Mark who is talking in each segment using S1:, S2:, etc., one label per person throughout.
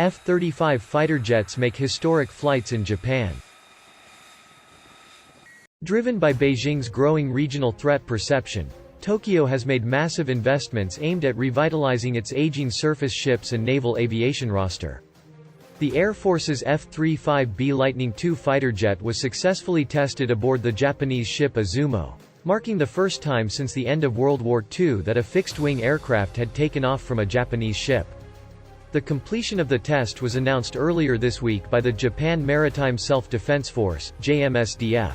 S1: F-35 fighter jets make historic flights in Japan. Driven by Beijing's growing regional threat perception, Tokyo has made massive investments aimed at revitalizing its aging surface ships and naval aviation roster. The Air Force's F-35B Lightning II fighter jet was successfully tested aboard the Japanese ship Izumo, marking the first time since the end of World War II that a fixed-wing aircraft had taken off from a Japanese ship. The completion of the test was announced earlier this week by the Japan Maritime Self-Defense Force, JMSDF.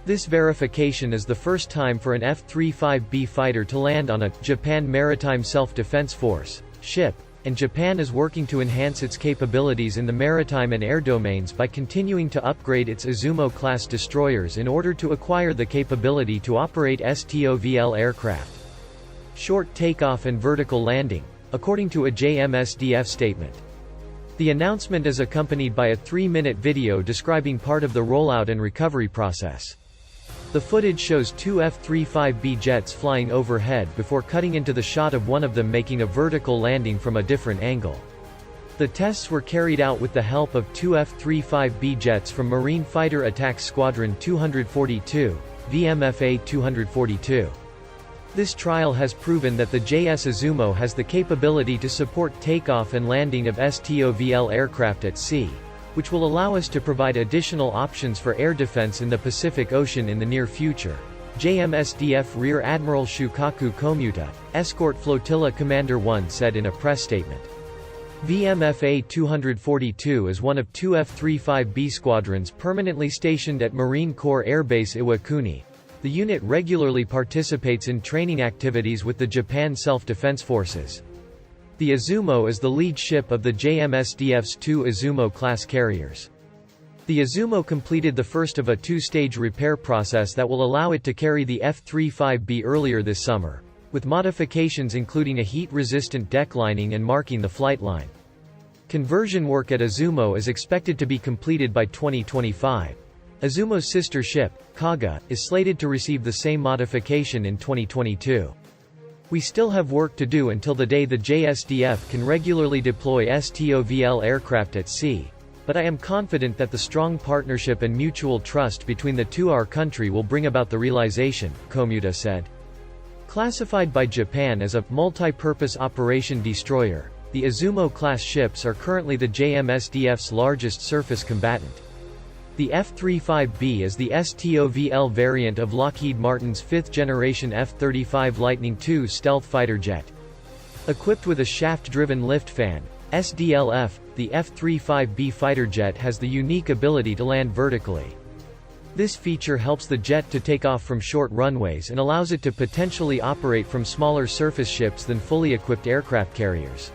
S1: This verification is the first time for an F-35B fighter to land on a Japan Maritime Self-Defense Force ship, and Japan is working to enhance its capabilities in the maritime and air domains by continuing to upgrade its Izumo-class destroyers in order to acquire the capability to operate STOVL aircraft. Short takeoff and vertical landing, according to a JMSDF statement. The announcement is accompanied by a 3-minute video describing part of the rollout and recovery process. The footage shows two F-35B jets flying overhead before cutting into the shot of one of them making a vertical landing from a different angle. The tests were carried out with the help of two F-35B jets from Marine Fighter Attack Squadron 242, VMFA 242. This trial has proven that the JS Izumo has the capability to support takeoff and landing of STOVL aircraft at sea, which will allow us to provide additional options for air defense in the Pacific Ocean in the near future. JMSDF Rear Admiral Shukaku Komuta, Escort Flotilla Commander 1 said in a press statement. VMFA 242 is one of two F-35B squadrons permanently stationed at Marine Corps Air Base Iwakuni. The unit regularly participates in training activities with the Japan Self-Defense Forces. The Izumo is the lead ship of the JMSDF's two Izumo-class carriers. The Izumo completed the first of a two-stage repair process that will allow it to carry the F-35B earlier this summer, with modifications including a heat-resistant deck lining and marking the flight line. Conversion work at Izumo is expected to be completed by 2025. Izumo's sister ship, Kaga, is slated to receive the same modification in 2022. We still have work to do until the day the JSDF can regularly deploy STOVL aircraft at sea, but I am confident that the strong partnership and mutual trust between the two our country will bring about the realization, Komuta said. Classified by Japan as a multi-purpose operation destroyer, the Izumo-class ships are currently the JMSDF's largest surface combatant. The F-35B is the STOVL variant of Lockheed Martin's fifth-generation F-35 Lightning II stealth fighter jet. Equipped with a shaft-driven lift fan, SDLF, the F-35B fighter jet has the unique ability to land vertically. This feature helps the jet to take off from short runways and allows it to potentially operate from smaller surface ships than fully equipped aircraft carriers.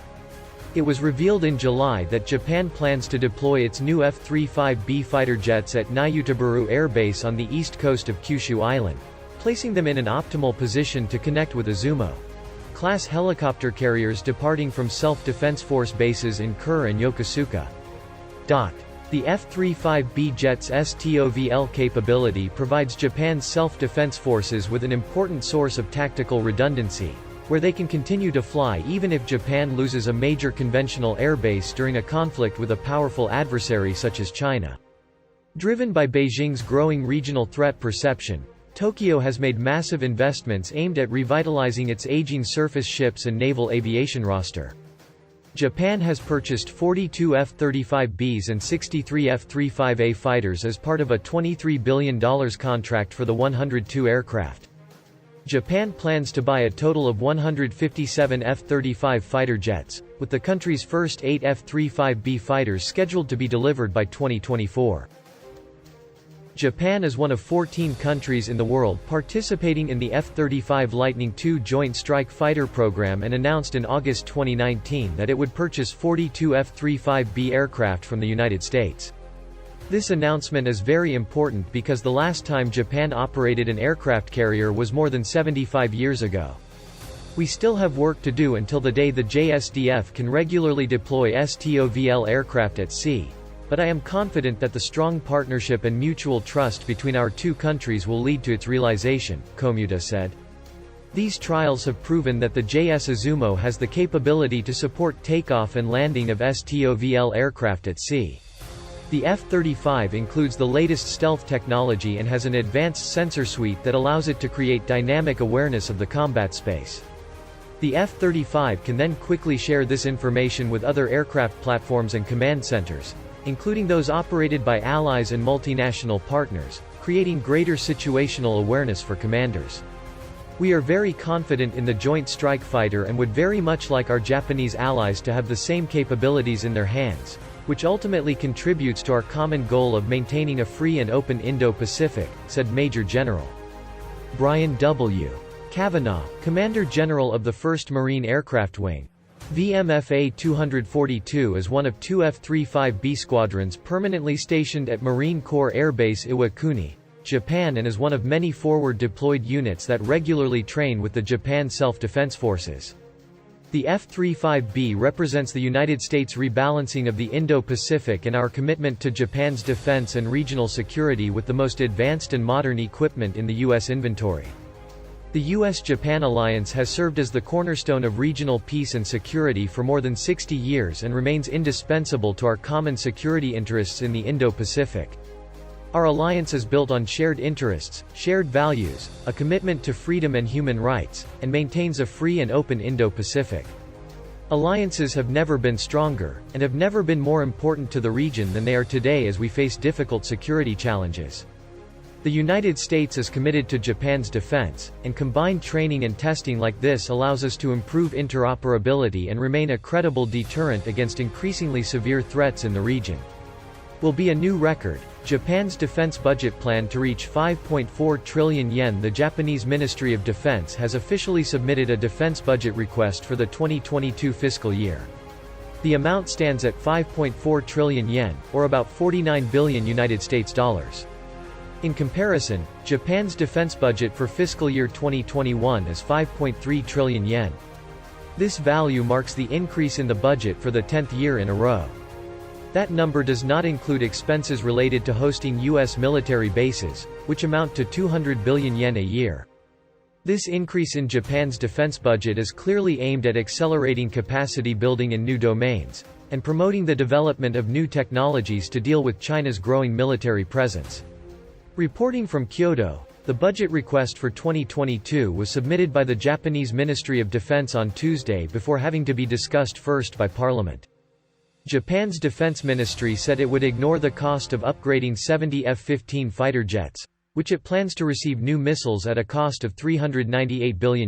S1: It was revealed in July that Japan plans to deploy its new F-35B fighter jets at Nyutaburu Air Base on the east coast of Kyushu Island, placing them in an optimal position to connect with Izumo-class helicopter carriers departing from self-defense force bases in Kure and Yokosuka. The F-35B jet's STOVL capability provides Japan's self-defense forces with an important source of tactical redundancy, where they can continue to fly even if Japan loses a major conventional airbase during a conflict with a powerful adversary such as China. Driven by Beijing's growing regional threat perception, Tokyo has made massive investments aimed at revitalizing its aging surface ships and naval aviation roster. Japan has purchased 42 F-35Bs and 63 F-35A fighters as part of a $23 billion contract for the 102 aircraft. Japan plans to buy a total of 157 F-35 fighter jets, with the country's first 8 F-35B fighters scheduled to be delivered by 2024. Japan is one of 14 countries in the world participating in the F-35 Lightning II Joint Strike Fighter program and announced in August 2019 that it would purchase 42 F-35B aircraft from the United States. This announcement is very important because the last time Japan operated an aircraft carrier was more than 75 years ago. We still have work to do until the day the JSDF can regularly deploy STOVL aircraft at sea, but I am confident that the strong partnership and mutual trust between our two countries will lead to its realization, Komuta said. These trials have proven that the JS Izumo has the capability to support takeoff and landing of STOVL aircraft at sea. The F-35 includes the latest stealth technology and has an advanced sensor suite that allows it to create dynamic awareness of the combat space. The F-35 can then quickly share this information with other aircraft platforms and command centers, including those operated by allies and multinational partners, creating greater situational awareness for commanders. We are very confident in the Joint Strike Fighter and would very much like our Japanese allies to have the same capabilities in their hands, which ultimately contributes to our common goal of maintaining a free and open Indo-Pacific, said Major General Brian W. Cavanaugh, Commander General of the 1st Marine Aircraft Wing. VMFA 242 is one of two F-35B squadrons permanently stationed at Marine Corps Air Base Iwakuni, Japan, and is one of many forward deployed units that regularly train with the Japan Self-Defense Forces. The F-35B represents the United States' rebalancing of the Indo-Pacific and our commitment to Japan's defense and regional security with the most advanced and modern equipment in the U.S. inventory. The U.S.-Japan alliance has served as the cornerstone of regional peace and security for more than 60 years and remains indispensable to our common security interests in the Indo-Pacific. Our alliance is built on shared interests, shared values, a commitment to freedom and human rights, and maintains a free and open Indo-Pacific. Alliances have never been stronger, and have never been more important to the region than they are today as we face difficult security challenges. The United States is committed to Japan's defense, and combined training and testing like this allows us to improve interoperability and remain a credible deterrent against increasingly severe threats in the region. Will be a new record. Japan's defense budget plan to reach 5.4 trillion yen. The Japanese Ministry of Defense has officially submitted a defense budget request for the 2022 fiscal year. The amount stands at 5.4 trillion yen, or about 49 billion United States dollars. In comparison, Japan's defense budget for fiscal year 2021 is 5.3 trillion yen. This value marks the increase in the budget for the 10th year in a row. That number does not include expenses related to hosting U.S. military bases, which amount to 200 billion yen a year. This increase in Japan's defense budget is clearly aimed at accelerating capacity building in new domains, and promoting the development of new technologies to deal with China's growing military presence. Reporting from Kyoto, the budget request for 2022 was submitted by the Japanese Ministry of Defense on Tuesday before having to be discussed first by Parliament. Japan's defense ministry said it would ignore the cost of upgrading 70 F-15 fighter jets, which it plans to receive new missiles at a cost of 398 billion